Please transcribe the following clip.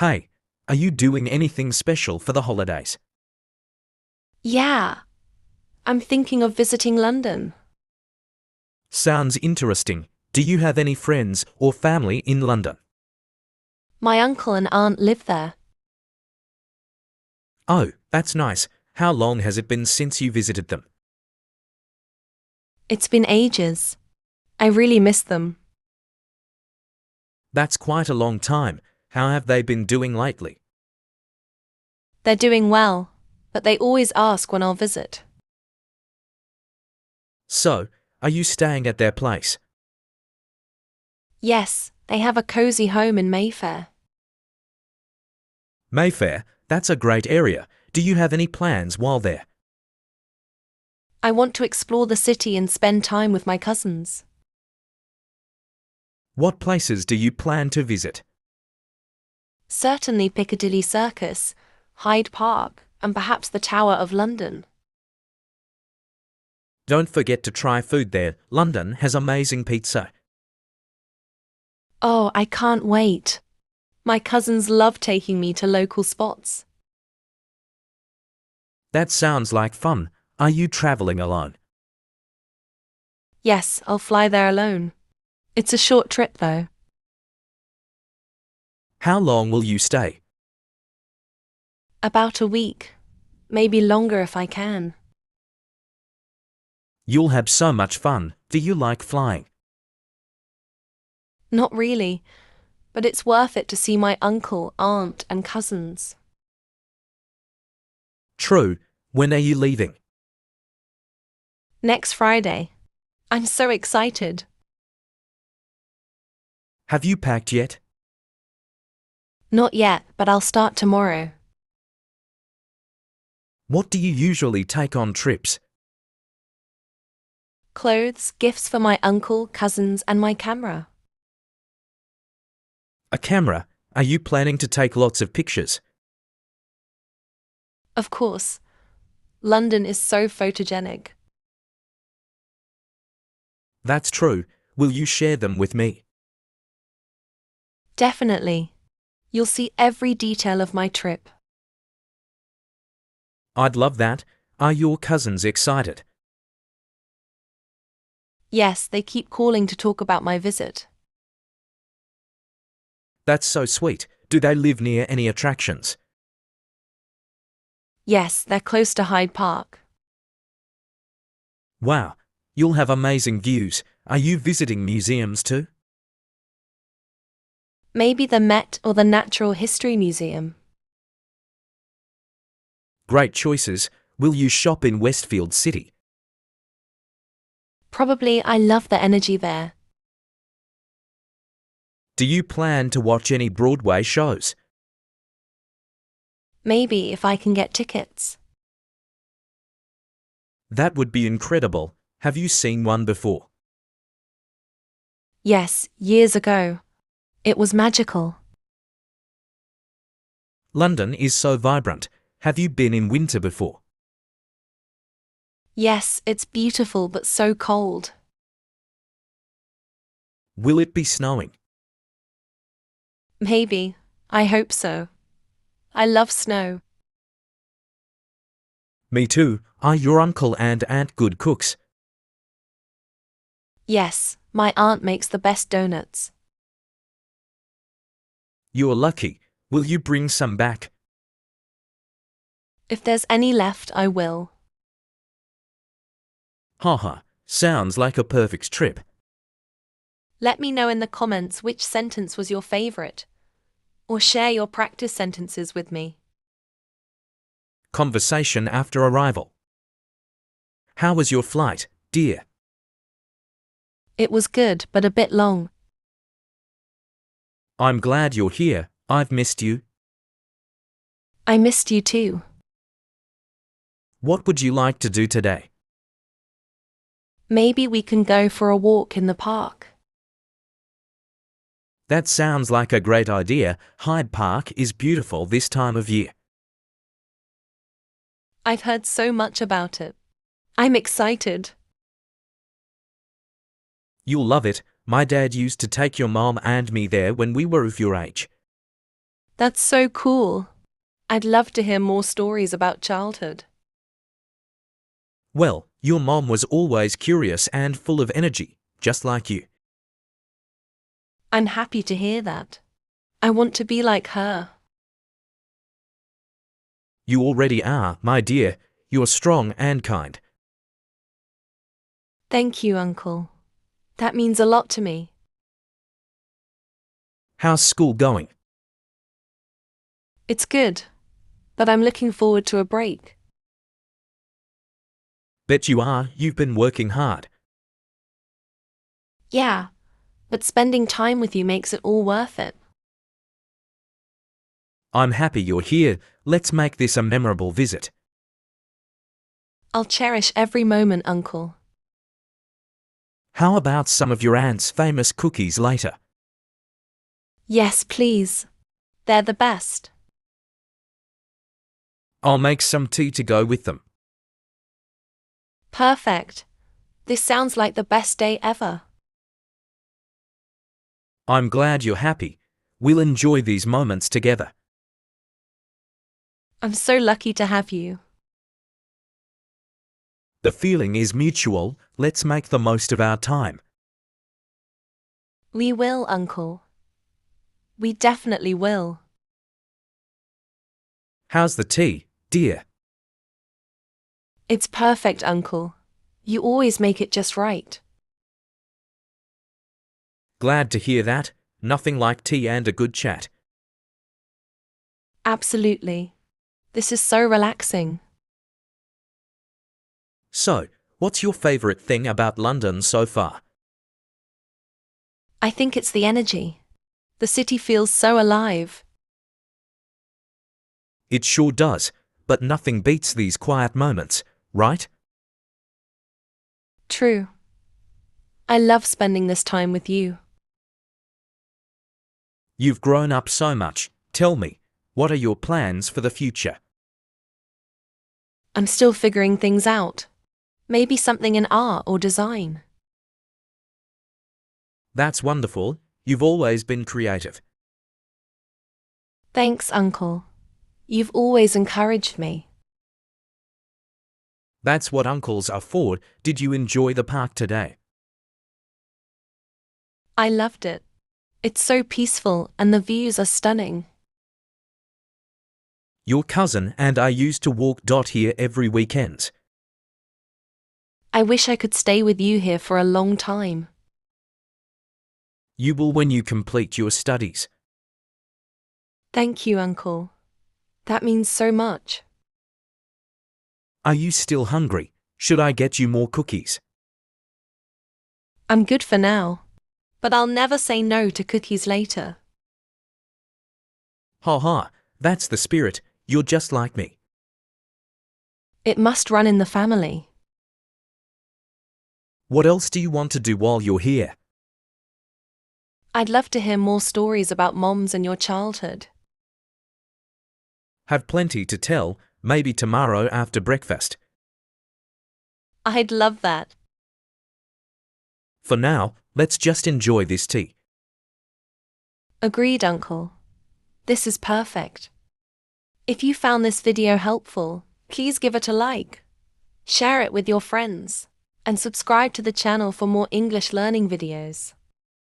Hey, are you doing anything special for the holidays? Yeah, I'm thinking of visiting London. Sounds interesting. Do you have any friends or family in London? My uncle and aunt live there. Oh, that's nice. How long has it been since you visited them? It's been ages. I really miss them. That's quite a long time. How have they been doing lately? They're doing well, but they always ask when I'll visit. So, are you staying at their place? Yes, they have a cozy home in Mayfair. Mayfair, that's a great area. Do you have any plans while there? I want to explore the city and spend time with my cousins. What places do you plan to visit? Certainly Piccadilly Circus, Hyde Park, and perhaps the Tower of London. Don't forget to try food there. London has amazing pizza. Oh, I can't wait. My cousins love taking me to local spots. That sounds like fun. Are you traveling alone? Yes, I'll fly there alone. It's a short trip though. How long will you stay? About a week. Maybe longer if I can. You'll have so much fun. Do you like flying? Not really, but it's worth it to see my uncle, aunt, and cousins. True. When are you leaving? Next Friday. I'm so excited. Have you packed yet? Not yet, but I'll start tomorrow. What do you usually take on trips? Clothes, gifts for my uncle, cousins, and my camera. A camera. Are you planning to take lots of pictures? Of course. London is so photogenic. That's true. Will you share them with me? Definitely. You'll see every detail of my trip. I'd love that. Are your cousins excited? Yes, they keep calling to talk about my visit. That's so sweet. Do they live near any attractions? Yes, they're close to Hyde Park. Wow. You'll have amazing views. Are you visiting museums too? Maybe the Met or the Natural History Museum. Great choices. Will you shop in Westfield City? Probably. I love the energy there. Do you plan to watch any Broadway shows? Maybe if I can get tickets. That would be incredible. Have you seen one before? Yes, years ago. It was magical. London is so vibrant. Have you been in winter before? Yes, it's beautiful but so cold. Will it be snowing? Maybe. I hope so. I love snow. Me too. Are your uncle and aunt good cooks? Yes, my aunt makes the best donuts. You're lucky. Will you bring some back? If there's any left, I will. Haha, sounds like a perfect trip. Let me know in the comments which sentence was your favorite, or share your practice sentences with me. Conversation after arrival. How was your flight, dear? It was good, but a bit long. I'm glad you're here. I've missed you. I missed you too. What would you like to do today? Maybe we can go for a walk in the park. That's so cool. I'd love to hear more stories about childhood. Well, your mom was always curious and full of energy, just like you. I'm happy to hear that. I want to be like her. You already are, my dear. You're strong and kind. Thank you, Uncle. That means a lot to me. How's school going? It's good, but I'm looking forward to a break. Bet you are. You've been working hard. Yeah, but spending time with you makes it all worth it. I'm happy you're here. Let's make this a memorable visit. I'll cherish every moment, Uncle. How about some of your aunt's famous cookies later? Yes, please. They're the best. I'll make some tea to go with them. Perfect. This sounds like the best day ever. I'm glad you're happy. We'll enjoy these moments together. I'm so lucky to have you. The feeling is mutual. Let's make the most of our time. We will, Uncle. We definitely will. How's the tea, dear? It's perfect, Uncle. You always make it just right. Glad to hear that. Nothing like tea and a good chat. Absolutely. This is so relaxing. So, what's your favourite thing about London so far? I think it's the energy. The city feels so alive. It sure does, but nothing beats these quiet moments, right? True. I love spending this time with you. You've grown up so much. Tell me, what are your plans for the future? I'm still figuring things out. Maybe something in art or design. That's wonderful. You've always been creative. Thanks, Uncle. You've always encouraged me. That's what uncles are for. Did you enjoy the park today? I loved it. It's so peaceful and the views are stunning. Your cousin and I used to walk here every weekend. I wish I could stay with you here for a long time. You will when you complete your studies. Thank you, Uncle. That means so much. Are you still hungry? Should I get you more cookies? I'm good for now, but I'll never say no to cookies later. Ha ha, that's the spirit. You're just like me. It must run in the family. What else do you want to do while you're here? I'd love to hear more stories about moms and your childhood. Have plenty to tell, maybe tomorrow after breakfast. I'd love that. For now, let's just enjoy this tea. Agreed, Uncle. This is perfect. If you found this video helpful, please give it a like, share it with your friends, and subscribe to the channel for more English learning videos.